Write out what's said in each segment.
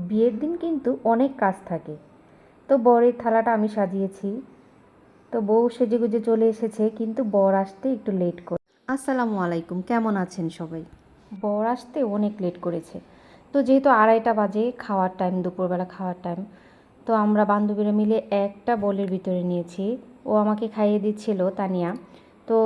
বিয়ের দিন কিন্তু অনেক কাজ থাকে। তো বরের থালাটা আমি সাজিয়েছি। তো বউ সেজেগুজে চলে এসেছে, কিন্তু বর আসতে একটু লেট করে। আসসালামু আলাইকুম, কেমন আছেন সবাই? বর আসতে অনেক লেট করেছে। তো যেহেতু 2:30 বাজে, খাওয়ার টাইম, দুপুরবেলা খাওয়ার টাইম, তো আমরা বান্ধবীরা মিলে একটা বোলের ভিতরে নিয়েছি। ও আমাকে খাইয়ে দিচ্ছিল, তানিয়া। তো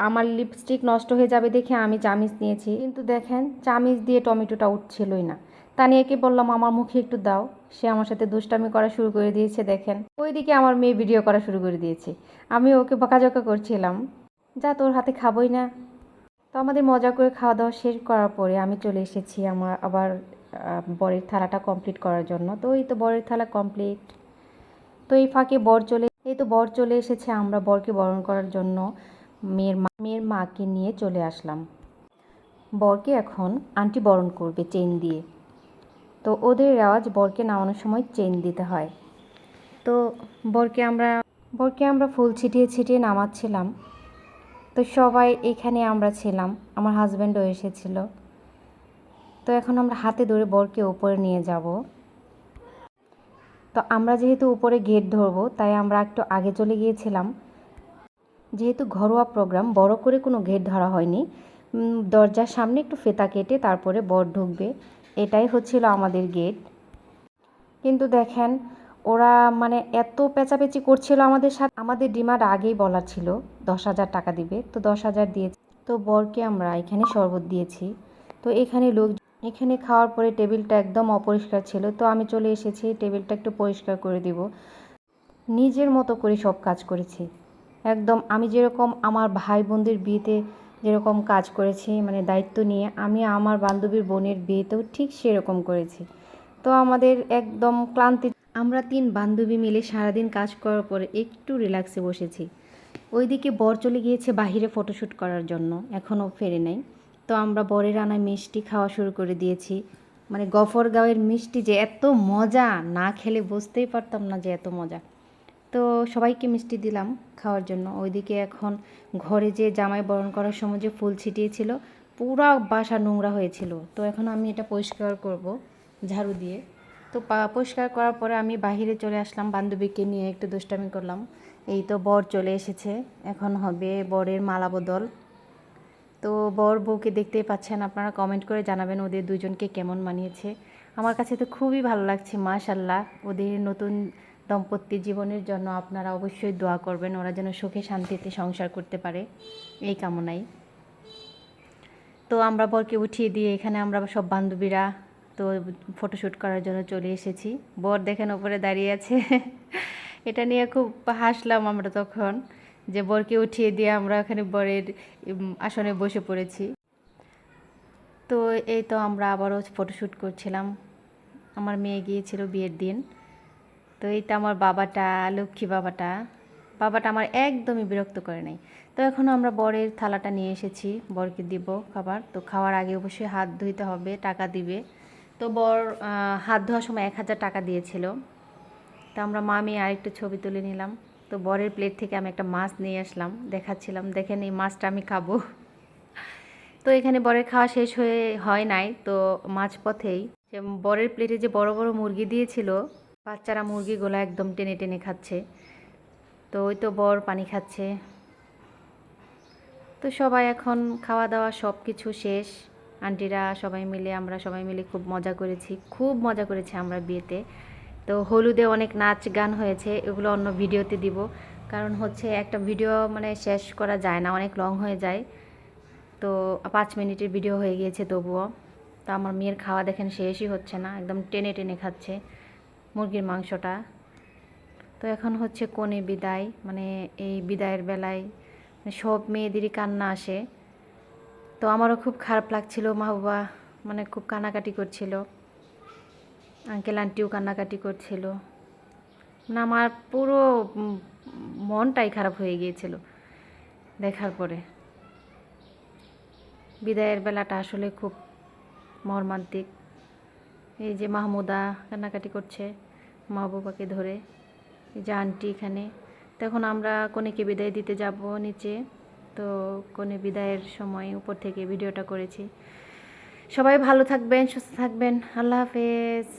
আমার লিপস্টিক নষ্ট হয়ে যাবে দেখে আমি চামিচ নিয়েছি, কিন্তু দেখেন চামিচ দিয়ে টমেটোটা উঠছিলই না। তানিয়াকে বললাম আমার মুখে একটু দাও, সে আমার সাথে দুষ্টামি করা শুরু করে দিয়েছে। দেখেন ওইদিকে আমার মেয়ে ভিডিও করা শুরু করে দিয়েছে, আমি ওকে বকাঝকা করছিলাম, যা তোর হাতে খাবোই না। তো আমাদের মজা করে খাওয়া দাওয়া শেষ করার পরে আমি চলে এসেছি আমার আবার বরের থালাটা কমপ্লিট করার জন্য। তো এই তো বরের থালা কমপ্লিট। তো এই ফাঁকে বর চলে এসেছে, আমরা বরকে বরণ করার জন্য মেয়ের মাকে নিয়ে চলে আসলাম। বরকে এখন আন্টি বরণ করবে চেন দিয়ে। তো ওদের রেওয়াজ বরকে নামানোর সময় চেন দিতে হয়। তো বরকে আমরা ফুল ছিটিয়ে ছিটিয়ে নামাচ্ছিলাম। তো সবাই এখানে আমরা ছিলাম, আমার হাজব্যান্ডও এসেছিল। তো এখন আমরা হাতে ধরে বরকে উপরে নিয়ে যাব। তো আমরা যেহেতু উপরে গেট ধরবো, তাই আমরা একটু আগে চলে গিয়েছিলাম। যেহেতু ঘরোয়া প্রোগ্রাম, বড় করে কোনো গেট ধরা হয়নি। দরজার সামনে একটু ফেতা কেটে তারপরে বর ঢুকবে, এটাই হচ্ছিল আমাদের গেট। কিন্তু দেখেন ওরা মানে এত পেঁচাপেচি করছিল আমাদের সাথে। আমাদের ডিমান্ড আগেই বলা ছিল 10,000 টাকা দিবে, তো 10,000 দিয়েছি। তো বরকে আমরা এখানে শরবত দিয়েছি। তো এখানে খাওয়ার পরে টেবিলটা একদম অপরিষ্কার ছিল, তো আমি চলে এসেছি টেবিলটা একটু পরিষ্কার করে দিব। নিজের মতো করে সব কাজ করেছি, একদম আমি যেরকম আমার ভাই বোনদের বিয়েতে যেরকম কাজ করেছি, মানে দায়িত্ব নিয়ে, আমি আমার বান্ধবীর বোনের বিয়েতেও ঠিক সেরকম করেছি। তো আমাদের একদম ক্লান্তি, আমরা 3 বান্ধবী মিলে সারাদিন কাজ করার পরে একটু রিল্যাক্সে বসেছি। ওইদিকে বর চলে গিয়েছে বাহিরে ফটোশ্যুট করার জন্য, এখনও ফেরে নাই। তো আমরা বরের আনায় মিষ্টি খাওয়া শুরু করে দিয়েছি। মানে গফরগাঁওয়ের মিষ্টি যে এত মজা, না খেলে বুঝতেই পারতাম না যে এত মজা। তো সবাইকে মিষ্টি দিলাম খাওয়ার জন্য। ওইদিকে এখন ঘরে যে জামাই বরণ করার সময় যে ফুল ছিটিয়েছিল, পুরা বাসা নোংরা হয়েছিল। তো এখন আমি এটা পরিষ্কার করব ঝাড়ু দিয়ে। তো পরিষ্কার করার পরে আমি বাহিরে চলে আসলাম, বান্ধবীকে নিয়ে একটু দুষ্টামি করলাম। এই তো বর চলে এসেছে, এখন হবে বরের মালা বদল। তো বর বউকে দেখতেই পাচ্ছেন, আপনারা কমেন্ট করে জানাবেন ওদের দুজনকে কেমন মানিয়েছে। আমার কাছে তো খুবই ভালো লাগছে, মাশাআল্লাহ। ওদের নতুন দাম্পত্য জীবনের জন্য আপনারা অবশ্যই দোয়া করবেন, ওরা যেন সুখে শান্তিতে সংসার করতে পারে, এই কামনাই। তো আমরা বরকে উঠিয়ে দিয়ে এখানে আমরা সব বান্ধবীরা তো ফটোশ্যুট করার জন্য চলে এসেছি। বর দেখেন ওপরে দাঁড়িয়ে আছে এটা নিয়ে খুব হাসলাম আমরা তখন, যে বরকে উঠিয়ে দিয়ে আমরা ওখানে বরের আসনে বসে পড়েছি। তো এই তো আমরা আবারও ফটোশ্যুট করছিলাম। আমার মেয়ে গিয়েছিল বিয়ের দিন। তো এই তো আমার বাবাটা, লক্ষ্মী বাবাটা আমার একদমই বিরক্ত করে নাই। তো এখন আমরা বরের থালাটা নিয়ে এসেছি, বরকে দিব খাবার। তো খাওয়ার আগে অবশ্যই হাত ধুইতে হবে, টাকা দিবে। তো বর হাত ধোয়ার সময় 1,000 টাকা দিয়েছিল। তো আমরা মা মেয়ে আরেকটু ছবি তুলে নিলাম। তো বরের প্লেট থেকে আমি একটা মাছ নিয়ে আসলাম, দেখাচ্ছিলাম, দেখেন এই মাছটা আমি খাবো। তো এখানে বরের খাওয়া শেষ হয় নাই, তো মাঝপথেই বরের প্লেটে যে বড় বড় মুরগি দিয়েছিল, বাচ্চারা মুরগিগুলো একদম টেনে টেনে খাচ্ছে। তো ওই তো বর পানি খাচ্ছে। তো সবাই এখন খাওয়া দাওয়া সব কিছু শেষ, আন্টিরা সবাই মিলে, আমরা সবাই মিলে খুব মজা করেছি, খুব মজা করেছি আমরা বিয়েতে। তো হলুদে অনেক নাচ গান হয়েছে, এগুলো অন্য ভিডিওতে দিব, কারণ হচ্ছে একটা ভিডিও মানে শেষ করা যায় না, অনেক লং হয়ে যায়। তো 5 মিনিটের ভিডিও হয়ে গিয়েছে তবুও। তো আমার মেয়ের খাওয়া দেখেন শেষই হচ্ছে না, একদম টেনে টেনে খাচ্ছে মুরগির মাংসটা। তো এখন হচ্ছে কনে বিদায়, মানে এই বিদায়ের বেলায় সব মেয়েদেরই কান্না আসে। তো আমারও খুব খারাপ লাগছিল, মা বাবা মানে খুব কান্নাকাটি করছিল, আঙ্কেল আন্টিও কান্নাকাটি করছিল, মানে আমার পুরো মনটাই খারাপ হয়ে গিয়েছিল দেখার পরে। বিদায়ের বেলাটা আসলে খুব মর্মান্তিক। এই যে মাহমুদা কান্নাকাটি করছে মা বাবাকে ধরে, এই যে আন্টি এখানে। তখন আমরা কনেকে বিদায় দিতে যাব নিচে। তো কনে বিদায়ের সময় উপর থেকে ভিডিওটা করেছি। সবাই ভালো থাকবেন, সুস্থ থাকবেন, আল্লাহ হাফেজ।